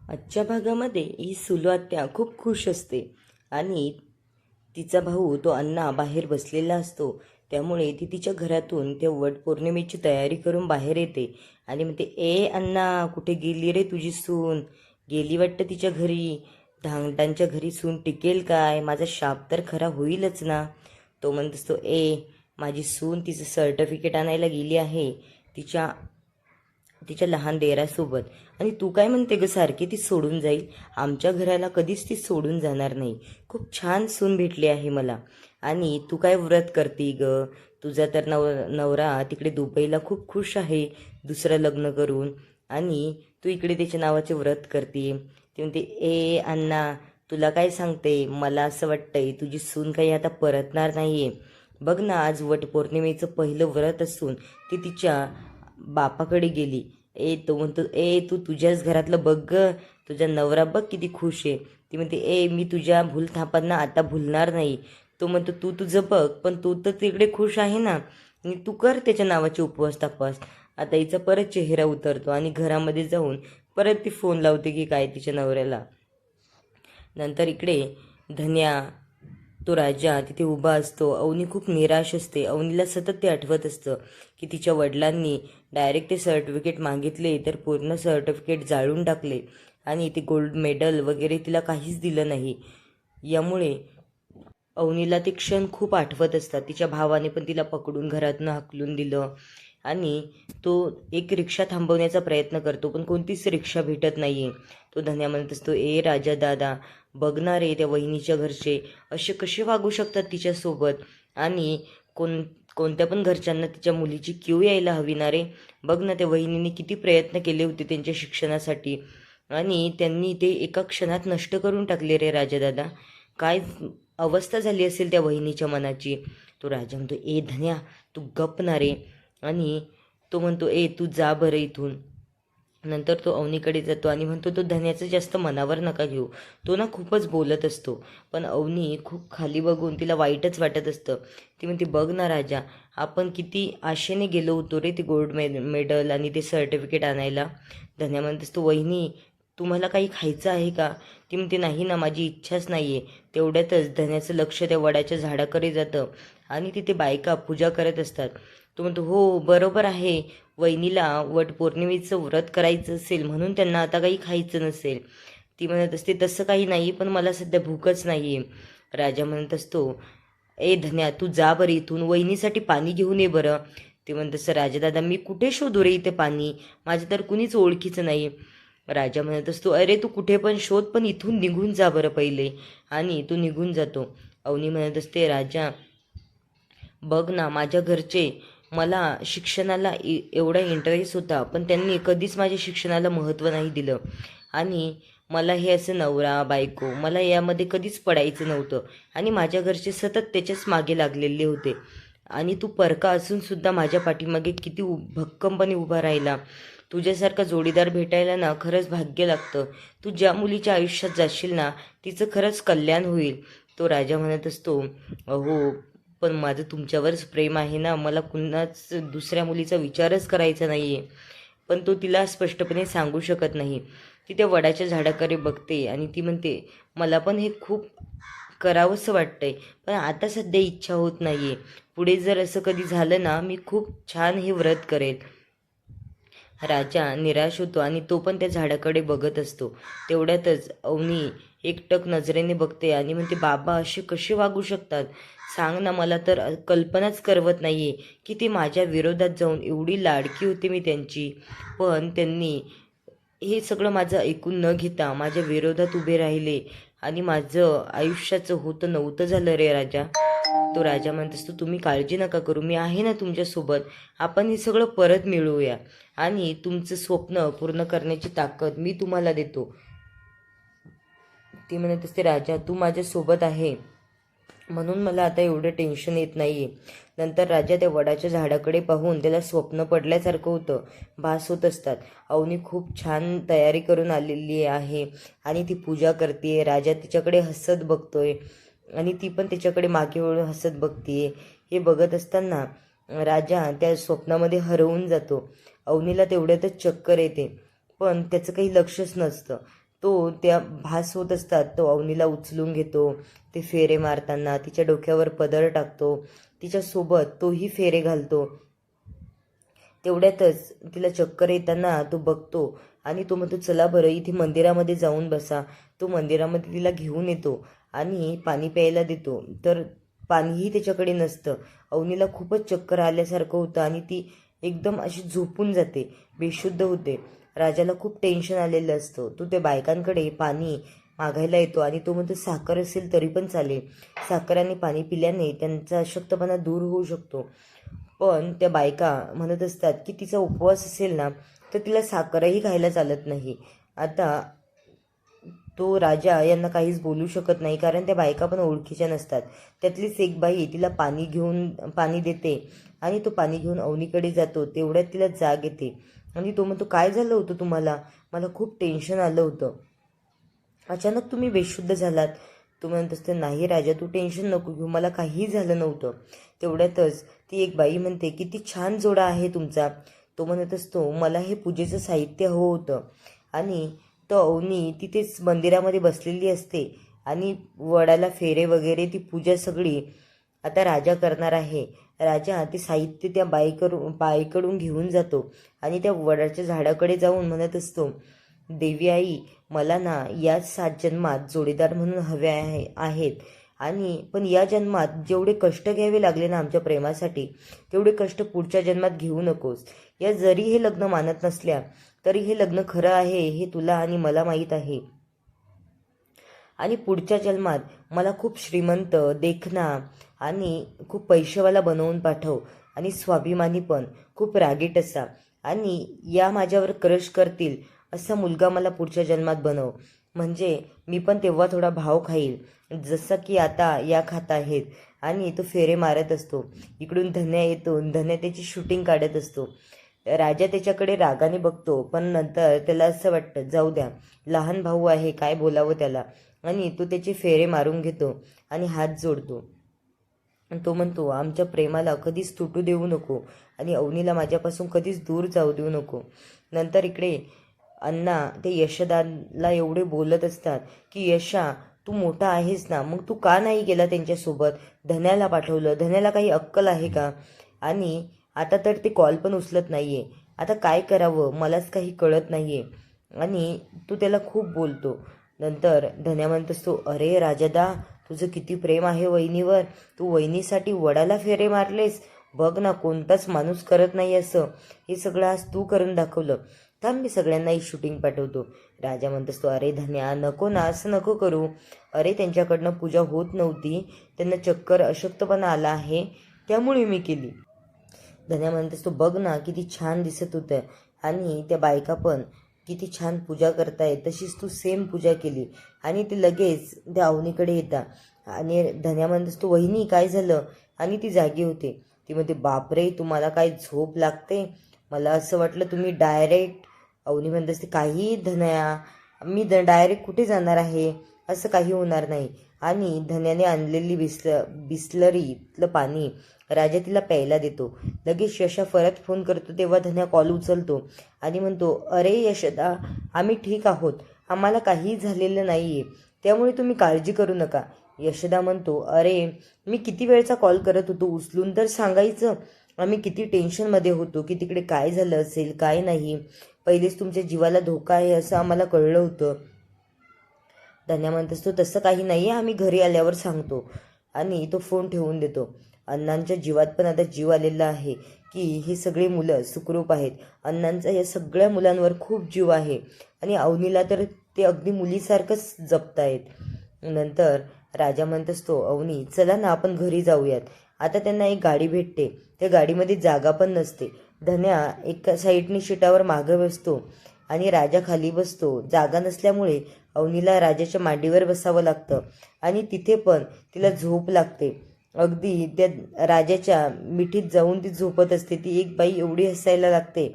आजच्या भागामध्ये ही सुलू आत्या खूप खुश असते आणि तिचा भाऊ तो अण्णा बाहेर बसलेला असतो. त्यामुळे ती तिच्या घरातून त्या वटपौर्णिमेची तयारी करून बाहेर येते आणि म्हणते, ए अण्णा, कुठे गेली रे तुझी सून? गेली वाटतं तिच्या घरी. धांगटांच्या घरी सून टिकेल काय? माझा शाप तर खरा होईलच ना. तो म्हणत असतो, माझी सून तिचं सर्टिफिकेट आणायला गेली आहे तिच्या तिच्या लहान देरासोबत. आणि तू काय म्हणते ग सारखी ती सोडून जाईल? आमच्या घराला कधीच ती सोडून जाणार नाही. खूप छान सून भेटली आहे मला. आणि तू काय व्रत करते ग? तुझा तर नवरा तिकडे दुबईला खूप खुश आहे दुसरं लग्न करून, आणि तू इकडे त्याच्या नावाचे व्रत करते. ती म्हणते, अण्णा, तुला काय सांगते, मला असं वाटतंय तुझी सून काही आता परतणार नाहीये. बघ ना, आज वटपौर्णिमेचं पहिलं व्रत असून ती तिच्या बापाकडे गेली. तो म्हणतो, तू तुझ्याच घरातलं बघ ग, तुझा नवरा बघ किती खुश आहे. ती म्हणते, मी तुझ्या भूलथापांना आता भुलणार नाही. तो म्हणतो, तू तुझं बघ, पण तू तर तिकडे खुश आहे ना, आणि तू कर त्याच्या नावाचे उपवास तापास. आता हिचा परत चेहरा उतरतो आणि घरामध्ये जाऊन परत ती फोन लावते की काय तिच्या नवऱ्याला. नंतर इकडे धन्या, तो राजा तिथे उभा असतो. अवनी खूप निराश असते. अवनीला सतत ते आठवत असतं की तिच्या वडिलांनी डायरेक्ट ते सर्टिफिकेट मागितले तर पूर्ण सर्टिफिकेट जाळून टाकले आणि ते गोल्ड मेडल वगैरे तिला काहीच दिलं नाही. यामुळे अवनीला ते क्षण खूप आठवत असतात. तिच्या भावाने पण तिला पकडून घरातून हाकलून दिलं आणि तो एक रिक्षा थांबवण्याचा प्रयत्न करतो, पण कोणतीच रिक्षा भेटत नाही. तो धन्या म्हणत असतो, राजा दादा, बघणार आहे त्या वहिनीच्या घरचे असे कसे वागू शकतात तिच्यासोबत, आणि कोणत्या पण घरच्यांना तिच्या मुलीची कीव यायला हवी ना रे. बघ ना, त्या वहिनीने किती प्रयत्न केले होते त्यांच्या शिक्षणासाठी आणि त्यांनी ते एका क्षणात नष्ट करून टाकले रे राजा दादा. काय अवस्था झाली असेल त्या वहिनीच्या मनाची. तो राजा म्हणतो, धन्या, तू गप ना रे. आणि तो म्हणतो, तू जा बरं इथून. नंतर तो अवनीकडे जातो आणि म्हणतो, तो धन्याचं जास्त मनावर नका घेऊ, तो ना खूपच बोलत असतो. पण अवनी खूप खाली बघून तिला वाईटच वाटत असतं. ती म्हणते, बघ ना राजा, आपण किती आशेने गेलो होतो रे ते गोल्ड मेडल आणि ते सर्टिफिकेट आणायला. धन्या म्हणत असतो, वहिनी, तुम्हाला काही खायचं आहे का? ती म्हणते, नाही ना, माझी इच्छाच नाही आहे. तेवढ्यातच धन्याचं लक्ष त्या वडाच्या झाडाकडे जातं आणि तिथे बायका पूजा करत असतात. तो म्हणतो, हो बरोबर आहे, वहिनीला वटपौर्णिमेचं व्रत करायचं असेल म्हणून त्यांना आता काही खायचं नसेल. ती म्हणत असते, तसं काही नाही, पण मला सध्या भूकच नाही आहे. राजा म्हणत असतो, धन्या, तू जा बरं इथून, वहिनीसाठी पाणी घेऊन ये बरं. ते म्हणत असतं, राजादादा, मी कुठे शोधू रे इथे पाणी, माझं तर कुणीच ओळखीचं नाही. राजा म्हणत असतो, अरे तू कुठे पण शोध, पण इथून निघून जा बरं पहिले. आणि तो निघून जातो. अवनी म्हणत असते, राजा बघ ना, माझ्या घरचे मला शिक्षणाला एवढा इंटरेस्ट होता, पण त्यांनी कधीच माझ्या शिक्षणाला महत्त्व नाही दिलं. आणि मला हे असं नवरा बायको, मला यामध्ये कधीच पडायचं नव्हतं. आणि माझ्या घरचे सतत त्याच्याच मागे लागलेले होते. आणि तू परका असूनसुद्धा माझ्या पाठीमागे किती भक्कमपणे उभा राहिला. तुझ्यासारखा जोडीदार भेटायला ना खरंच भाग्य लागतं. तू ज्या मुलीच्या आयुष्यात जाशील ना, तिचं खरंच कल्याण होईल. तो राजा म्हणत असतो, हो, पण माझं तुमच्यावरच प्रेम आहे ना, मला कुणाच दुसऱ्या मुलीचा विचारच करायचा नाही आहे. पण तो तिला स्पष्टपणे सांगू शकत नाही. ती त्या वडाच्या झाडाकडे बघते आणि ती म्हणते, मला पण हे खूप करावंसं वाटतंय, पण आता सध्या इच्छा होत नाही आहे. पुढे जर असं कधी झालं ना, मी खूप छान हे व्रत करेल. राजा निराश होतो आणि तो पण त्या झाडाकडे बघत असतो. तेवढ्यातच अवनी एकटक नजरेने बघते आणि म्हणते, बाबा असे कसे वागू शकतात? सांग ना, मला तर कल्पनाच करवत नाही आहे की ती माझ्या विरोधात जाऊन, एवढी लाडकी होती मी त्यांची, पण त्यांनी हे सगळं माझं ऐकून न घेता माझ्या विरोधात उभे राहिले आणि माझं आयुष्याचं होतं नव्हतं झालं रे राजा. तो राजा म्हणत असतो, तुम्ही काळजी नका करू, मी आहे ना तुमच्यासोबत. आपण हे सगळं परत मिळवूया आणि तुमचं स्वप्न पूर्ण करण्याची ताकद मी तुम्हाला देतो. ती म्हणत असते, राजा तू माझ्यासोबत आहे म्हणून मला आता एवढं टेन्शन येत नाही. नंतर राजा त्या वडाच्या झाडाकडे पाहून त्याला स्वप्न पडल्यासारखं होतं, भास होत असतात. अवनी खूप छान तयारी करून आलेली आहे आणि ती पूजा करते. राजा तिच्याकडे हसत बघतोय आणि ती पण त्याच्याकडे मागे वळून हसत बघतीये. हे बघत असताना राजा त्या स्वप्नामध्ये हरवून जातो. अवनीला तेवढ्यातच चक्कर येते, पण त्याचं काही लक्षच नसतं. तो त्या भास होत असतात तो अवनीला उचलून घेतो, ते फेरे मारताना तिच्या डोक्यावर पदर टाकतो, तिच्यासोबत तोही फेरे घालतो. तेवढ्यातच तिला चक्कर येताना तो बघतो आणि तो म्हणतो चला बरं इथे मंदिरामध्ये जाऊन बसा. तो मंदिरामध्ये तिला घेऊन येतो आणि पाणी प्यायला देतो, तर पाणीही त्याच्याकडे नसतं. अवनीला खूपच चक्कर आल्यासारखं होतं आणि ती एकदम अशी झोपून जाते, बेशुद्ध होते. राजाला खूप टेन्शन आलेलं असतं. तो त्या बायकांकडे पाणी मागायला येतो आणि तो म्हणतो साखर असेल तरी पण चालेल. साखर आणि पाणी पिल्याने त्यांचा अशक्तपणा दूर होऊ शकतो. पण त्या बायका म्हणत असतात की तिचा उपवास असेल ना तर तिला साखरही खायला चालत नाही. आता तो राजा यांना काहीच बोलू शकत नाही, कारण त्या बायका पण ओळखीच्या नसतात. त्यातलीच एक बाई तिला पाणी देते आणि तो पाणी घेऊन अवनीकडे जातो. तेवढ्यात तिला जाग येते आणि तो म्हणतो काय झालं होतं तुम्हाला? मला खूप टेन्शन आलं होतं, अचानक तुम्ही बेशुद्ध झालात. तू म्हणत असते नाही राजा तू टेन्शन नको घेऊ, मला काहीही झालं नव्हतं. तेवढ्यातच ती एक बाई म्हणते किती छान जोडा आहे तुमचा. तो म्हणत असतो मला हे पूजेचं साहित्य हवं होतं. आणि तो अवनी तिथेच मंदिरामध्ये बसलेली असते आणि वडाला फेरे वगैरे ती पूजा सगळी आता राजा करणार आहे. राजा ते साहित्य त्या बाईकडून घेऊन जातो आणि त्या वडाच्या झाडाकडे जाऊन म्हणत असतो देवी आई मला ना याच 7 जन्मात जोडीदार म्हणून हवे आहेत आणि पण या जन्मात जेवढे कष्ट घ्यावे लागले ना आमच्या प्रेमासाठी तेवढे कष्ट पुढच्या जन्मात घेऊ नकोस. या जरी हे लग्न मानत नसल्या तरी हे लग्न खरं आहे हे तुला आणि मला माहीत आहे. आणि पुढच्या जन्मात मला खूप श्रीमंत, देखणा आणि खूप पैसेवाला बनवून पाठव आणि स्वाभिमानी पण खूप रागीट असा आणि या माझ्यावर क्रश करतील असा मुलगा मला पुढच्या जन्मात बनव. म्हणजे मी पण तेव्हा थोडा भाव खाईल जसं की आता या खात आहेत. आणि तो फेरे मारत असतो. इकडून धन्या येतो, धन्या त्याची शूटिंग काढत असतो. राजा त्याच्याकडे रागाने बघतो, पण नंतर त्याला असं वाटतं जाऊ द्या, लहान भाऊ आहे काय बोलावं त्याला. आणि तो त्याचे फेरे मारून घेतो आणि हात जोडतो. तो म्हणतो आमच्या प्रेमाला कधीच तुटू देऊ नको आणि अवनीला माझ्यापासून कधीच दूर जाऊ देऊ नको. नंतर इकडे अण्णा ते यशदाला एवढे बोलत असतात की यशा तू मोठा आहेस ना, मग तू का नाही गेला त्यांच्यासोबत? धन्याला पाठवलं, धन्याला काही अक्कल आहे का? आणि आता तर ते कॉल पण उचलत नाहीये. आता काय करावं मलाच काही कळत नाहीये. आणि तू त्याला खूप बोलतो. नंतर धन्या म्हणत असतो अरे राजादा तुझं किती प्रेम आहे वहिनीवर, तू वहिनीसाठी वडाला फेरे मारलेस. बघ ना कोणताच माणूस करत नाही असं, हे सगळं आज तू करून दाखवलं. थांब मी सगळ्यांना ही शूटिंग पाठवतो. राजा म्हणत असतो अरे धन्या नको ना, असं नको करू. अरे त्यांच्याकडनं पूजा होत नव्हती, त्यांना चक्कर अशक्तपणा आला आहे त्यामुळे मी केली. धन्या म्हणत असतो बघ ना किती छान दिसत होतं आणि त्या बायका पण किती छान पूजा करतायत, तशीच तू सेम पूजा केली. आणि ते लगेच त्या अवनीकडे येतात आणि धन्या म्हणत असतो वहिनी काय झालं? आणि ती जागी होते. ती म्हणते बापरे तुम्हाला काय झोप लागते? मला असं वाटलं तुम्ही डायरेक्ट. अवनी म्हणत असते काही धन्या मी डायरेक्ट कुठे जाणार आहे, असं काही होणार नाही. आणि धन्याने आणलेली बिस्लरीतलं पाणी राजा तिला प्यायला देतो. लगेच यशा परत फोन करतो तेव्हा धन्या कॉल उचलतो आणि म्हणतो अरे यशदा आम्ही ठीक आहोत, आम्हाला काहीही झालेलं नाही आहे, त्यामुळे तुम्ही काळजी करू नका. यशदा म्हणतो अरे मी किती वेळचा कॉल करत होतो, उचलून तर सांगायचं. आम्ही किती टेन्शनमध्ये होतो की तिकडे काय झालं असेल काय नाही. पहिलेच तुमच्या जीवाला धोका आहे असं आम्हाला कळलं होतं. धन्या म्हणत असतो तसं काही नाही आहे, आम्ही घरी आल्यावर सांगतो. आणि तो फोन ठेवून देतो. अण्णांच्या जीवात पण आता जीव आलेला आहे की ही सगळी मुलं सुखरूप आहेत. अण्णांचा या सगळ्या मुलांवर खूप जीव आहे आणि अवनीला तर ते अगदी मुलीसारखंच जपतायत. नंतर राजा म्हणत असतो अवनी चला ना आपण घरी जाऊयात. आता त्यांना एक गाडी भेटते, त्या गाडीमध्ये जागा पण नसते. धन्या एका साईडने शिटावर मागं बसतो आणि राजा खाली बसतो. जागा नसल्यामुळे अवनीला राजाच्या मांडीवर बसावं लागतं आणि तिथे पण तिला झोप लागते. अगदी त्या राजाच्या मिठीत जाऊन ती झोपत असते. ती एक बाई एवढी हसायला लागते